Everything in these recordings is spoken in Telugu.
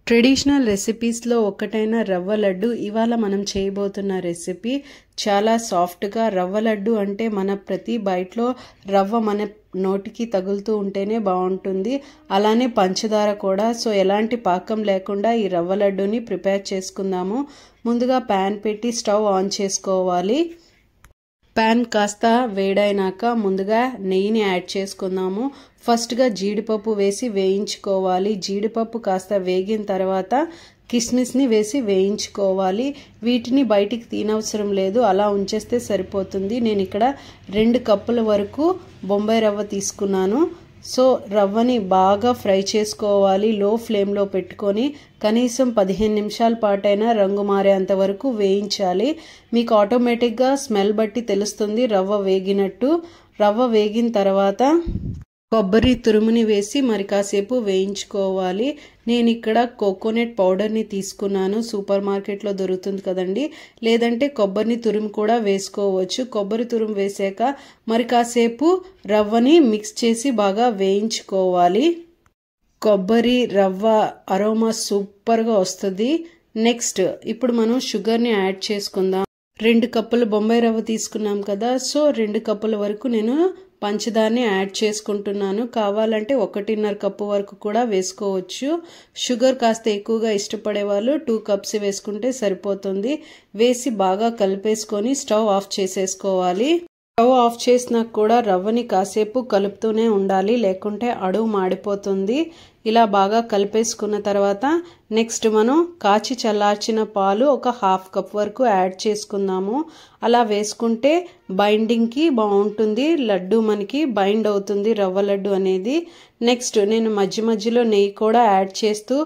ట్రెడిషనల్ రెసిపీస్లో ఒకటైన రవ్వ లడ్డు ఇవాళ మనం చేయబోతున్న రెసిపీ చాలా సాఫ్ట్గా. రవ్వ లడ్డు అంటే మన ప్రతి బైట్లో రవ్వ మన నోటికి తగులుతూ ఉంటేనే బాగుంటుంది. అలానే పంచదార కూడా. సో ఎలాంటి పాకం లేకుండా ఈ రవ్వ లడ్డుని ప్రిపేర్ చేసుకుందాము. ముందుగా ప్యాన్ పెట్టి స్టవ్ ఆన్ చేసుకోవాలి. ప్యాన్ కాస్త వేడైనాక ముందుగా నెయ్యిని యాడ్ చేసుకుందాము. ఫస్ట్గా జీడిపప్పు వేసి వేయించుకోవాలి. జీడిపప్పు కాస్త వేగిన తర్వాత కిస్మిస్ని వేసి వేయించుకోవాలి. వీటిని బయటికి తీనవసరం లేదు, అలా ఉంచేస్తే సరిపోతుంది. నేను ఇక్కడ 2 కప్పుల వరకు బొంబాయి రవ్వ తీసుకున్నాను. సో రవ్వని బాగా ఫ్రై చేసుకోవాలి. లో ఫ్లేమ్లో పెట్టుకొని కనీసం 15 నిమిషాల పాటైనా రంగు మారేంత వరకు వేయించాలి. మీకు ఆటోమేటిక్గా స్మెల్ బట్టి తెలుస్తుంది రవ్వ వేగినట్టు. రవ్వ వేగిన తర్వాత కొబ్బరి తురుముని వేసి మరి కాసేపు వేయించుకోవాలి. నేను ఇక్కడ కోకోనట్ పౌడర్ని తీసుకున్నాను. సూపర్ మార్కెట్లో దొరుకుతుంది కదండి. లేదంటే కొబ్బరిని తురుము కూడా వేసుకోవచ్చు. కొబ్బరి తురుము వేసాక మరి కాసేపు రవ్వని మిక్స్ చేసి బాగా వేయించుకోవాలి. కొబ్బరి రవ్వ అరోమా సూపర్గా వస్తుంది. నెక్స్ట్ ఇప్పుడు మనం షుగర్ని యాడ్ చేసుకుందాం. 2 కప్పుల బొంబాయి రవ్వ తీసుకున్నాం కదా. సో 2 కప్పుల వరకు నేను పంచదారని యాడ్ చేసుకుంటున్నాను. కావాలంటే 1.5 కప్పు వరకు కూడా వేసుకోవచ్చు. షుగర్ కాస్త ఎక్కువగా ఇష్టపడే వాళ్ళు 2 కప్స్ వేసుకుంటే సరిపోతుంది. వేసి బాగా కలిపేసుకొని స్టవ్ ఆఫ్ చేసేసుకోవాలి. స్టవ్ ఆఫ్ చేసినాక కూడా రవ్వని కాసేపు కలుపుతూనే ఉండాలి, లేకుంటే అడుగు మాడిపోతుంది. ఇలా బాగా కలిపేసుకున్న తర్వాత నెక్స్ట్ మనం కాచి చల్లార్చిన పాలు ఒక 1/2 కప్ వరకు యాడ్ చేసుకుందాము. అలా వేసుకుంటే బైండింగ్కి బాగుంటుంది. లడ్డు మనకి బైండ్ అవుతుంది రవ్వ లడ్డు అనేది. నెక్స్ట్ నేను మధ్యలో నెయ్యి కూడా యాడ్ చేస్తూ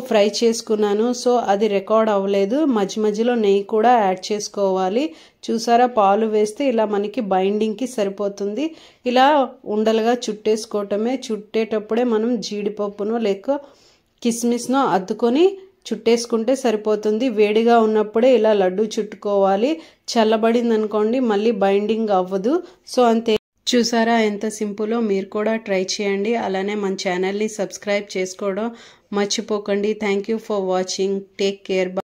ఫ్రై చేసుకున్నాను. సో అది రికార్డ్ అవ్వలేదు. మధ్యలో నెయ్యి కూడా యాడ్ చేసుకోవాలి. చూసారా, పాలు వేస్తే ఇలా మనకి బైండింగ్కి సరిపోతుంది. ఇలా ఉండలుగా చుట్టేసుకోవటమే. చుట్టేటప్పుడే మనం జీడిపప్పునో లేక కిస్మిస్నో అద్దుకొని చుట్టేసుకుంటే సరిపోతుంది. వేడిగా ఉన్నప్పుడే ఇలా లడ్డు చుట్టుకోవాలి. చల్లబడింది అనుకోండి మళ్ళీ బైండింగ్ అవ్వదు. సో అంతే. చూసారా ఎంత సింపుల్లో. మీరు కూడా ట్రై చేయండి. అలానే మన ఛానల్ని సబ్స్క్రైబ్ చేసుకోవడం మర్చిపోకండి. Thank you for watching. Take care.